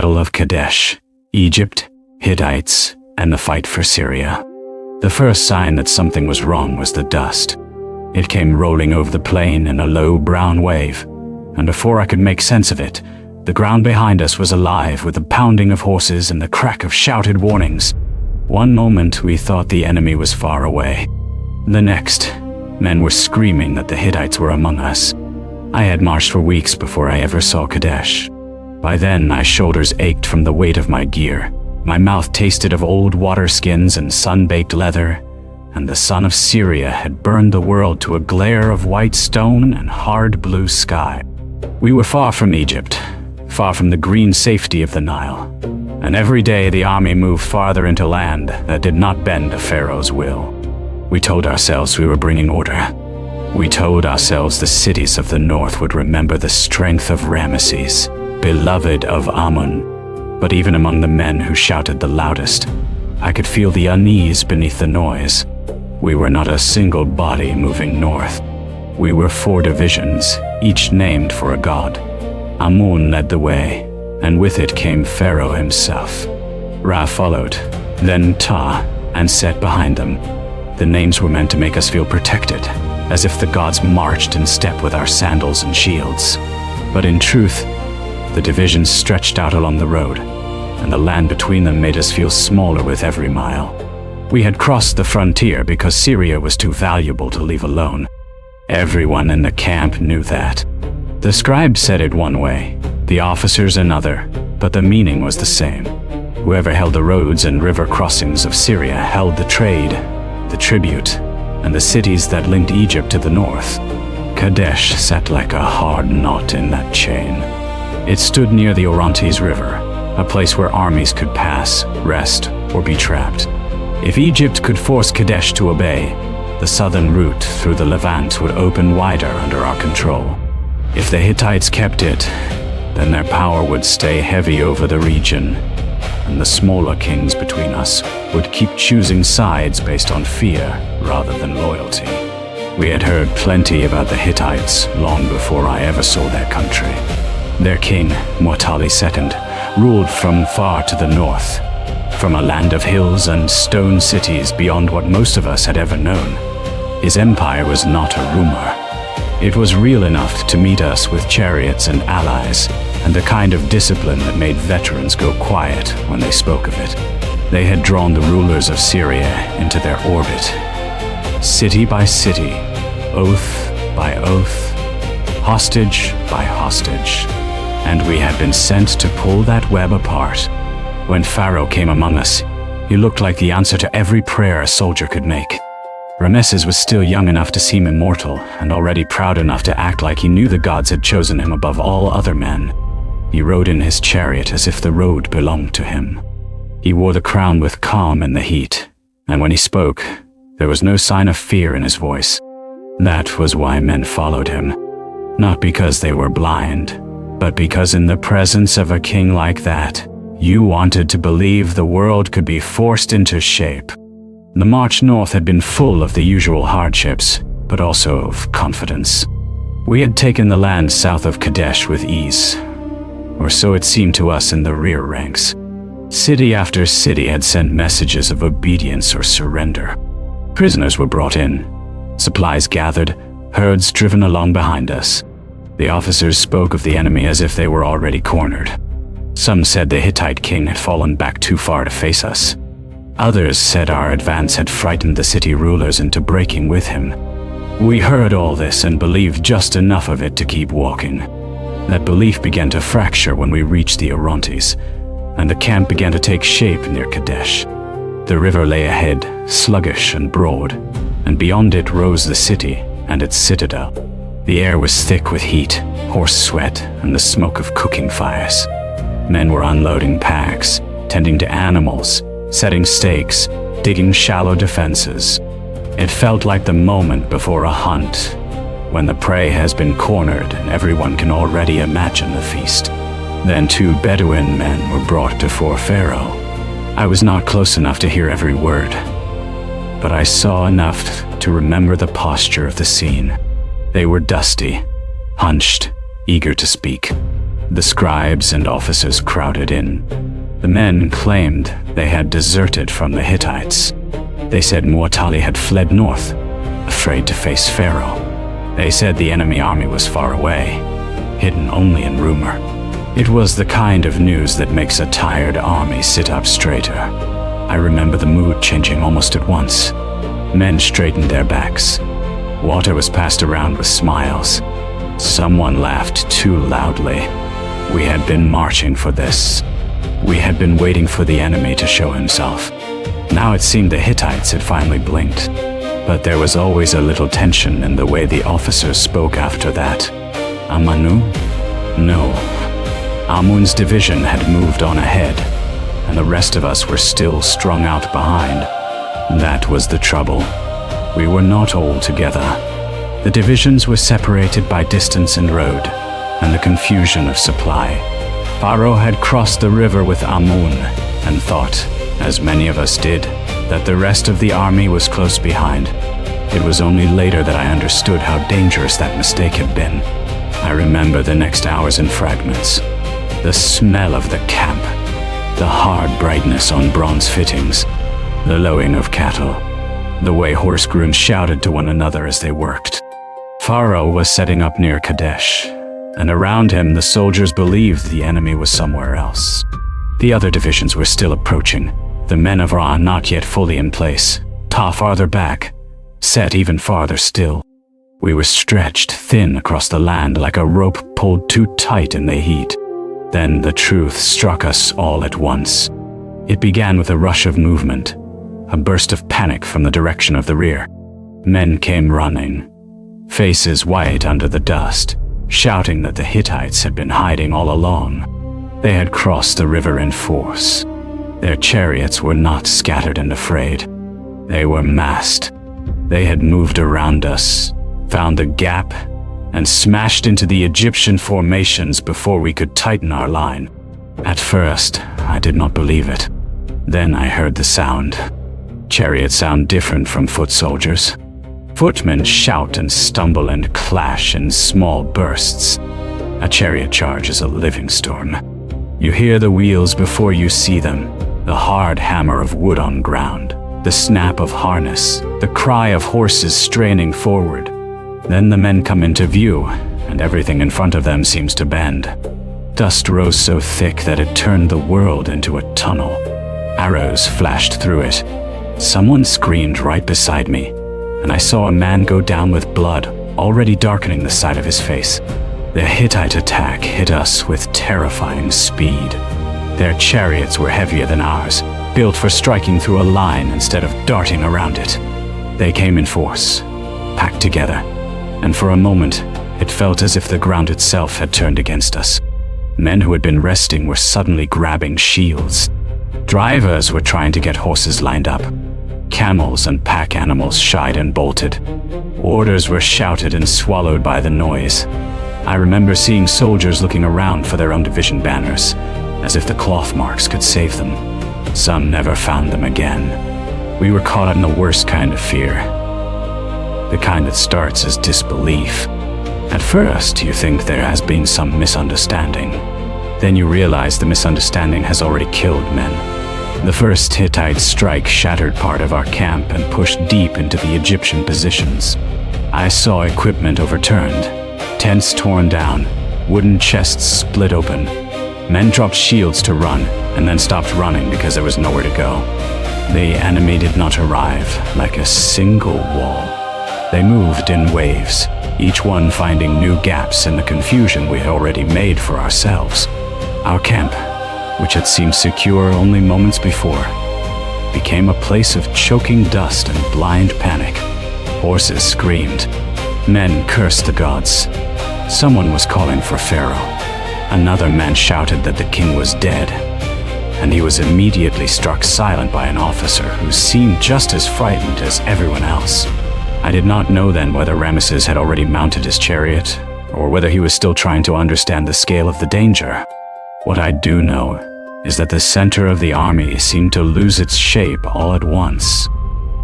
Battle of Kadesh, Egypt, Hittites, and the fight for Syria. The first sign that something was wrong was the dust. It came rolling over the plain in a low brown wave, and before I could make sense of it, the ground behind us was alive with the pounding of horses and the crack of shouted warnings. One moment we thought the enemy was far away. The next, men were screaming that the Hittites were among us. I had marched for weeks before I ever saw Kadesh. By then, my shoulders ached from the weight of my gear. My mouth tasted of old water skins and sun-baked leather, and the sun of Syria had burned the world to a glare of white stone and hard blue sky. We were far from Egypt, far from the green safety of the Nile, and every day the army moved farther into land that did not bend to Pharaoh's will. We told ourselves we were bringing order. We told ourselves the cities of the north would remember the strength of Ramesses, beloved of Amun. But even among the men who shouted the loudest, I could feel the unease beneath the noise. We were not a single body moving north. We were 4 divisions, each named for a god. Amun led the way, and with it came Pharaoh himself. Ra followed, then Ta, and Set behind them. The names were meant to make us feel protected, as if the gods marched in step with our sandals and shields. But in truth, the divisions stretched out along the road, and the land between them made us feel smaller with every mile. We had crossed the frontier because Syria was too valuable to leave alone. Everyone in the camp knew that. The scribes said it one way, the officers another, but the meaning was the same. Whoever held the roads and river crossings of Syria held the trade, the tribute, and the cities that linked Egypt to the north. Kadesh sat like a hard knot in that chain. It stood near the Orontes River, a place where armies could pass, rest, or be trapped. If Egypt could force Kadesh to obey, the southern route through the Levant would open wider under our control. If the Hittites kept it, then their power would stay heavy over the region, and the smaller kings between us would keep choosing sides based on fear rather than loyalty. We had heard plenty about the Hittites long before I ever saw their country. Their king, Muatali II, ruled from far to the north, from a land of hills and stone cities beyond what most of us had ever known. His empire was not a rumor. It was real enough to meet us with chariots and allies, and the kind of discipline that made veterans go quiet when they spoke of it. They had drawn the rulers of Syria into their orbit. City by city, oath by oath, hostage by hostage. And we had been sent to pull that web apart. When Pharaoh came among us, he looked like the answer to every prayer a soldier could make. Ramesses was still young enough to seem immortal, and already proud enough to act like he knew the gods had chosen him above all other men. He rode in his chariot as if the road belonged to him. He wore the crown with calm in the heat, and when he spoke, there was no sign of fear in his voice. That was why men followed him. Not because they were blind, but because in the presence of a king like that, you wanted to believe the world could be forced into shape. The march north had been full of the usual hardships, but also of confidence. We had taken the land south of Kadesh with ease, or so it seemed to us in the rear ranks. City after city had sent messages of obedience or surrender. Prisoners were brought in, supplies gathered, herds driven along behind us. The officers spoke of the enemy as if they were already cornered. Some said the Hittite king had fallen back too far to face us. Others said our advance had frightened the city rulers into breaking with him. We heard all this and believed just enough of it to keep walking. That belief began to fracture when we reached the Orontes, and the camp began to take shape near Kadesh. The river lay ahead, sluggish and broad, and beyond it rose the city and its citadel. The air was thick with heat, horse sweat, and the smoke of cooking fires. Men were unloading packs, tending to animals, setting stakes, digging shallow defenses. It felt like the moment before a hunt, when the prey has been cornered and everyone can already imagine the feast. Then 2 Bedouin men were brought before Pharaoh. I was not close enough to hear every word, but I saw enough to remember the posture of the scene. They were dusty, hunched, eager to speak. The scribes and officers crowded in. The men claimed they had deserted from the Hittites. They said Muatali had fled north, afraid to face Pharaoh. They said the enemy army was far away, hidden only in rumor. It was the kind of news that makes a tired army sit up straighter. I remember the mood changing almost at once. Men straightened their backs. Water was passed around with smiles. Someone laughed too loudly. We had been marching for this. We had been waiting for the enemy to show himself. Now it seemed the Hittites had finally blinked. But there was always a little tension in the way the officers spoke after that. Amanu? No. Amun's division had moved on ahead, and the rest of us were still strung out behind. That was the trouble. We were not all together. The divisions were separated by distance and road, and the confusion of supply. Pharaoh had crossed the river with Amun, and thought, as many of us did, that the rest of the army was close behind. It was only later that I understood how dangerous that mistake had been. I remember the next hours in fragments. The smell of the camp, the hard brightness on bronze fittings, the lowing of cattle, the way horse grooms shouted to one another as they worked. Pharaoh was setting up near Kadesh, and around him the soldiers believed the enemy was somewhere else. The other divisions were still approaching, the men of Ra not yet fully in place, Ta farther back, Set even farther still. We were stretched thin across the land like a rope pulled too tight in the heat. Then the truth struck us all at once. It began with a rush of movement, a burst of panic from the direction of the rear. Men came running, faces white under the dust, shouting that the Hittites had been hiding all along. They had crossed the river in force. Their chariots were not scattered and afraid. They were massed. They had moved around us, found the gap, and smashed into the Egyptian formations before we could tighten our line. At first, I did not believe it. Then I heard the sound. Chariots sound different from foot soldiers. Footmen shout and stumble and clash in small bursts. A chariot charge is a living storm. You hear the wheels before you see them, the hard hammer of wood on ground, the snap of harness, the cry of horses straining forward. Then the men come into view, and everything in front of them seems to bend. Dust rose so thick that it turned the world into a tunnel. Arrows flashed through it. Someone screamed right beside me, and I saw a man go down with blood already darkening the side of his face. The Hittite attack hit us with terrifying speed. Their chariots were heavier than ours, built for striking through a line instead of darting around it. They came in force, packed together, and for a moment, it felt as if the ground itself had turned against us. Men who had been resting were suddenly grabbing shields. Drivers were trying to get horses lined up. Camels and pack animals shied and bolted. Orders were shouted and swallowed by the noise. I remember seeing soldiers looking around for their own division banners, as if the cloth marks could save them. Some never found them again. We were caught in the worst kind of fear. The kind that starts as disbelief. At first, you think there has been some misunderstanding. Then you realize the misunderstanding has already killed men. The first Hittite strike shattered part of our camp and pushed deep into the Egyptian positions. I saw equipment overturned, tents torn down, wooden chests split open. Men dropped shields to run, and then stopped running because there was nowhere to go. The enemy did not arrive like a single wall. They moved in waves, each one finding new gaps in the confusion we had already made for ourselves. Our camp, which had seemed secure only moments before, became a place of choking dust and blind panic. Horses screamed. Men cursed the gods. Someone was calling for Pharaoh. Another man shouted that the king was dead, and he was immediately struck silent by an officer who seemed just as frightened as everyone else. I did not know then whether Ramesses had already mounted his chariot, or whether he was still trying to understand the scale of the danger. What I do know is that the center of the army seemed to lose its shape all at once.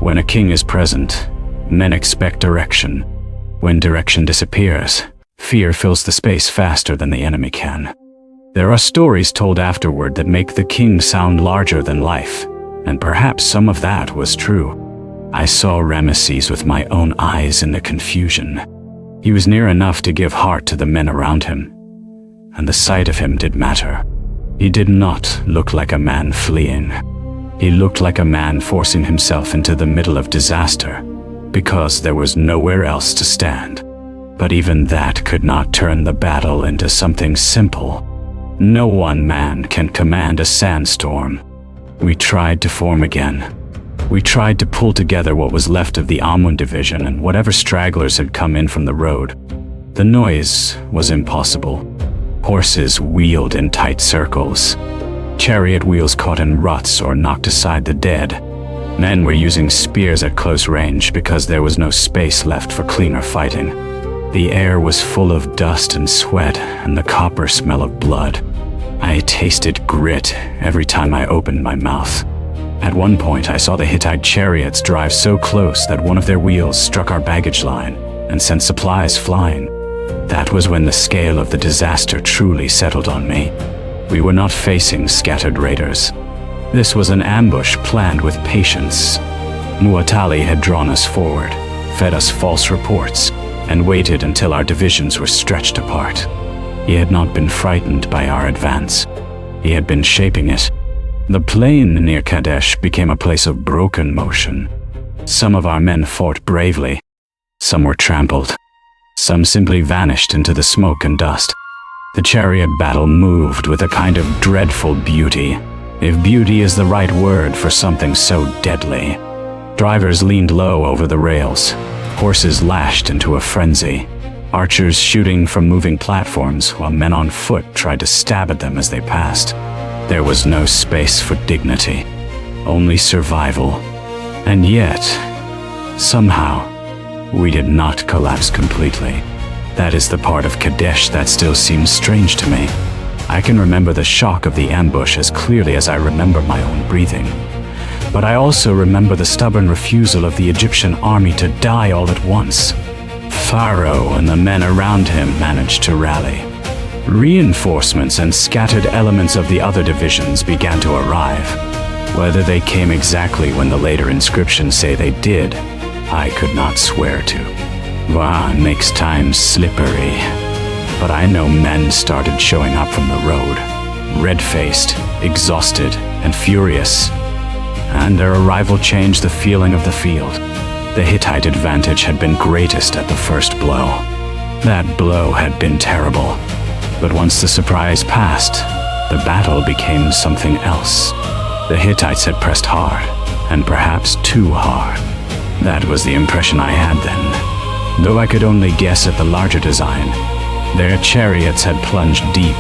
When a king is present, men expect direction. When direction disappears, fear fills the space faster than the enemy can. There are stories told afterward that make the king sound larger than life, and perhaps some of that was true. I saw Ramesses with my own eyes in the confusion. He was near enough to give heart to the men around him, and the sight of him did matter. He did not look like a man fleeing. He looked like a man forcing himself into the middle of disaster, because there was nowhere else to stand. But even that could not turn the battle into something simple. No one man can command a sandstorm. We tried to form again. We tried to pull together what was left of the Amun division and whatever stragglers had come in from the road. The noise was impossible. Horses wheeled in tight circles. Chariot wheels caught in ruts or knocked aside the dead. Men were using spears at close range because there was no space left for cleaner fighting. The air was full of dust and sweat and the copper smell of blood. I tasted grit every time I opened my mouth. At one point, I saw the Hittite chariots drive so close that one of their wheels struck our baggage line and sent supplies flying. That was when the scale of the disaster truly settled on me. We were not facing scattered raiders. This was an ambush planned with patience. Muatali had drawn us forward, fed us false reports, and waited until our divisions were stretched apart. He had not been frightened by our advance. He had been shaping it. The plain near Kadesh became a place of broken motion. Some of our men fought bravely. Some were trampled. Some simply vanished into the smoke and dust. The chariot battle moved with a kind of dreadful beauty, if beauty is the right word for something so deadly. Drivers leaned low over the rails. Horses lashed into a frenzy. Archers shooting from moving platforms while men on foot tried to stab at them as they passed. There was no space for dignity, only survival. And yet, somehow, we did not collapse completely. That is the part of Kadesh that still seems strange to me. I can remember the shock of the ambush as clearly as I remember my own breathing. But I also remember the stubborn refusal of the Egyptian army to die all at once. Pharaoh and the men around him managed to rally. Reinforcements and scattered elements of the other divisions began to arrive. Whether they came exactly when the later inscriptions say they did, I could not swear to. Wa makes time slippery. But I know men started showing up from the road, red-faced, exhausted, and furious. And their arrival changed the feeling of the field. The Hittite advantage had been greatest at the first blow. That blow had been terrible. But once the surprise passed, the battle became something else. The Hittites had pressed hard, and perhaps too hard. That was the impression I had then. Though I could only guess at the larger design, their chariots had plunged deep,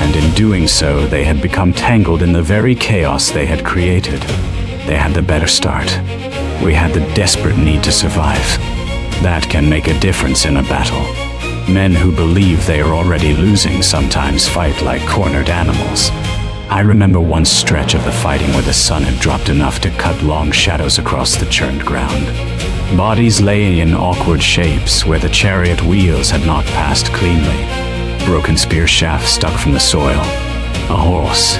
and in doing so they had become tangled in the very chaos they had created. They had the better start. We had the desperate need to survive. That can make a difference in a battle. Men who believe they are already losing sometimes fight like cornered animals. I remember one stretch of the fighting where the sun had dropped enough to cut long shadows across the churned ground. Bodies lay in awkward shapes where the chariot wheels had not passed cleanly. Broken spear shafts stuck from the soil. A horse,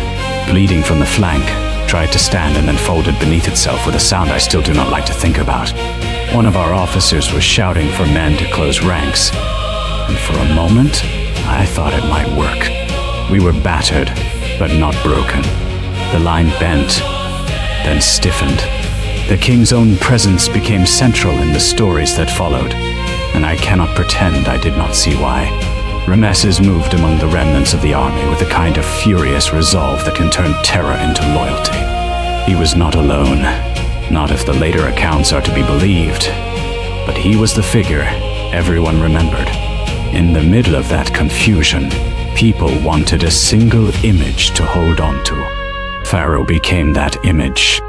bleeding from the flank, tried to stand and then folded beneath itself with a sound I still do not like to think about. One of our officers was shouting for men to close ranks. And for a moment, I thought it might work. We were battered, but not broken. The line bent, then stiffened. The king's own presence became central in the stories that followed, and I cannot pretend I did not see why. Ramesses moved among the remnants of the army with a kind of furious resolve that can turn terror into loyalty. He was not alone, not if the later accounts are to be believed, but he was the figure everyone remembered. In the middle of that confusion, people wanted a single image to hold on to. Pharaoh became that image.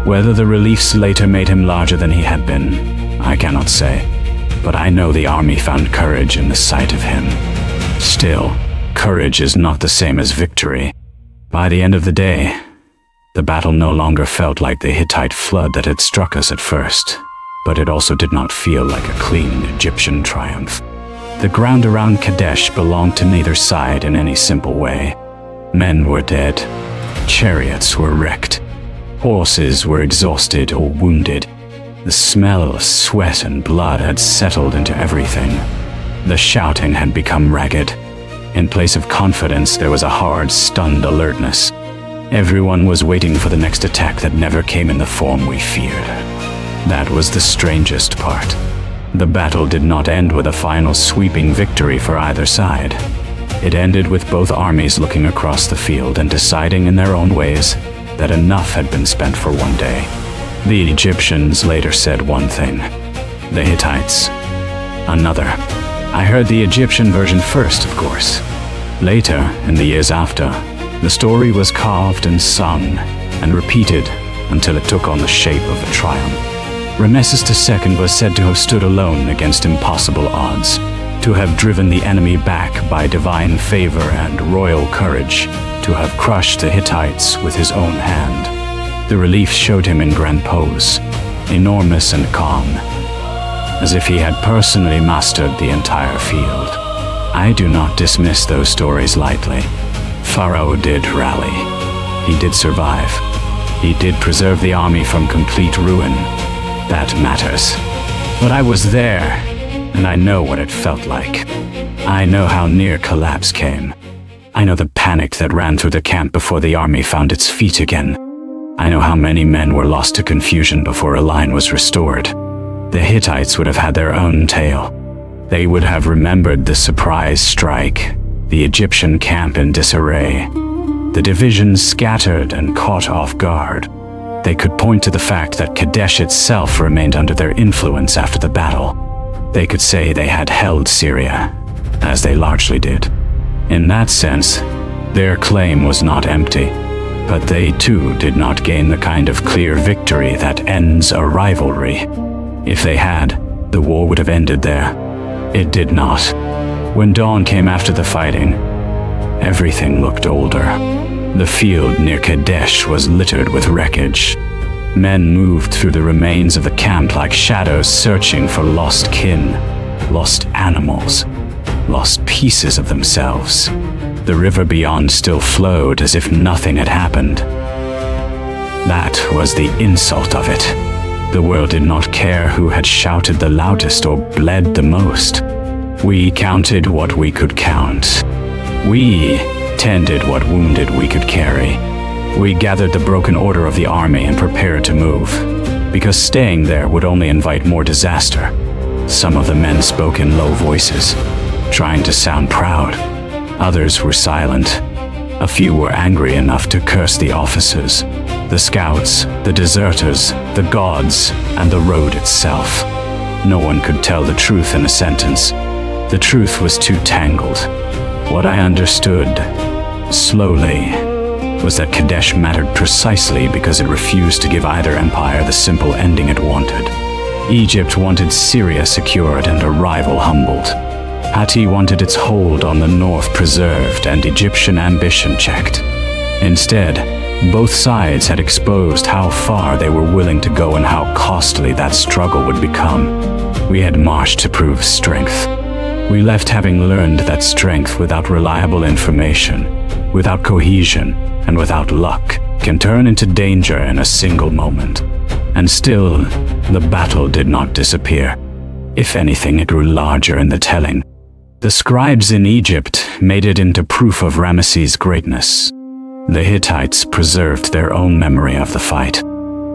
Whether the reliefs later made him larger than he had been, I cannot say, but I know the army found courage in the sight of him. Still, courage is not the same as victory. By the end of the day, the battle no longer felt like the Hittite flood that had struck us at first, but it also did not feel like a clean Egyptian triumph. The ground around Kadesh belonged to neither side in any simple way. Men were dead. Chariots were wrecked. Horses were exhausted or wounded. The smell of sweat and blood had settled into everything. The shouting had become ragged. In place of confidence, there was a hard, stunned alertness. Everyone was waiting for the next attack that never came in the form we feared. That was the strangest part. The battle did not end with a final sweeping victory for either side. It ended with both armies looking across the field and deciding in their own ways that enough had been spent for one day. The Egyptians later said one thing. The Hittites, another. I heard the Egyptian version first, of course. Later, in the years after, the story was carved and sung and repeated until it took on the shape of a triumph. Rameses II was said to have stood alone against impossible odds, to have driven the enemy back by divine favor and royal courage, to have crushed the Hittites with his own hand. The relief showed him in grand pose, enormous and calm, as if he had personally mastered the entire field. I do not dismiss those stories lightly. Pharaoh did rally. He did survive. He did preserve the army from complete ruin. That matters. But I was there, and I know what it felt like. I know how near collapse came. I know the panic that ran through the camp before the army found its feet again. I know how many men were lost to confusion before a line was restored. The Hittites would have had their own tale. They would have remembered the surprise strike, the Egyptian camp in disarray, the divisions scattered and caught off guard. They could point to the fact that Kadesh itself remained under their influence after the battle. They could say they had held Syria, as they largely did. In that sense, their claim was not empty, but they too did not gain the kind of clear victory that ends a rivalry. If they had, the war would have ended there. It did not. When dawn came after the fighting, everything looked older. The field near Kadesh was littered with wreckage. Men moved through the remains of the camp like shadows searching for lost kin, lost animals, lost pieces of themselves. The river beyond still flowed as if nothing had happened. That was the insult of it. The world did not care who had shouted the loudest or bled the most. We counted what we could count. We tended what wounded we could carry. We gathered the broken order of the army and prepared to move, because staying there would only invite more disaster. Some of the men spoke in low voices, trying to sound proud. Others were silent. A few were angry enough to curse the officers, the scouts, the deserters, the gods, and the road itself. No one could tell the truth in a sentence. The truth was too tangled. What I understood, slowly, was that Kadesh mattered precisely because it refused to give either empire the simple ending it wanted. Egypt wanted Syria secured and a rival humbled. Hatti wanted its hold on the north preserved and Egyptian ambition checked. Instead, both sides had exposed how far they were willing to go and how costly that struggle would become. We had marched to prove strength. We left having learned that strength without reliable information, without cohesion, and without luck can turn into danger in a single moment. And still, the battle did not disappear. If anything, it grew larger in the telling. The scribes in Egypt made it into proof of Ramesses' greatness. The Hittites preserved their own memory of the fight.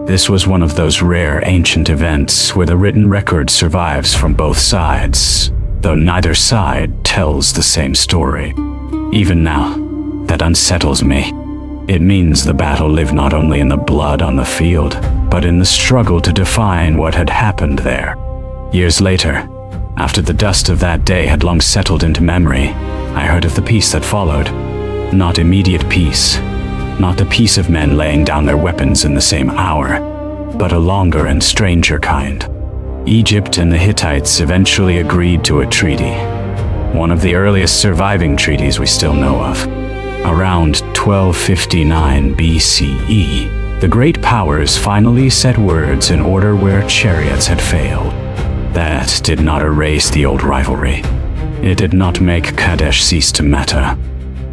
This was one of those rare ancient events where the written record survives from both sides, though neither side tells the same story. Even now, that unsettles me. It means the battle lived not only in the blood on the field, but in the struggle to define what had happened there. Years later, after the dust of that day had long settled into memory, I heard of the peace that followed. Not immediate peace, not the peace of men laying down their weapons in the same hour, but a longer and stranger kind. Egypt and the Hittites eventually agreed to a treaty, one of the earliest surviving treaties we still know of. Around 1259 BCE, the great powers finally set words in order where chariots had failed. That did not erase the old rivalry. It did not make Kadesh cease to matter.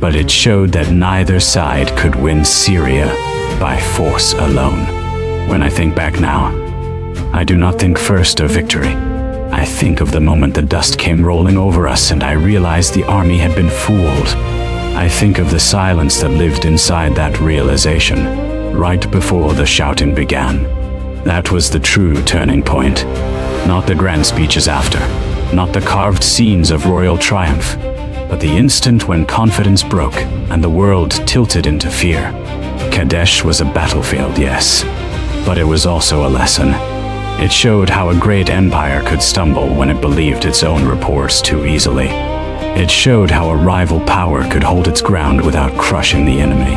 but it showed that neither side could win Syria by force alone. When I think back now, I do not think first of victory. I think of the moment the dust came rolling over us and I realized the army had been fooled. I think of the silence that lived inside that realization, right before the shouting began. That was the true turning point. Not the grand speeches after, not the carved scenes of royal triumph, but the instant when confidence broke and the world tilted into fear. Kadesh was a battlefield, yes, but it was also a lesson. It showed how a great empire could stumble when it believed its own reports too easily. It showed how a rival power could hold its ground without crushing the enemy.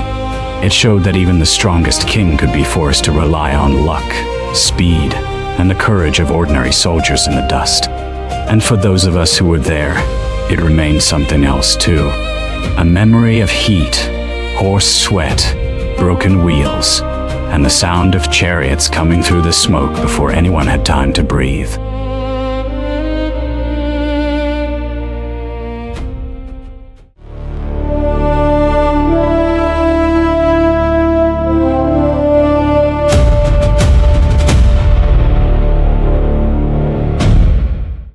It showed that even the strongest king could be forced to rely on luck, speed, and the courage of ordinary soldiers in the dust. And for those of us who were there, it remained something else too. A memory of heat, horse sweat, broken wheels, and the sound of chariots coming through the smoke before anyone had time to breathe.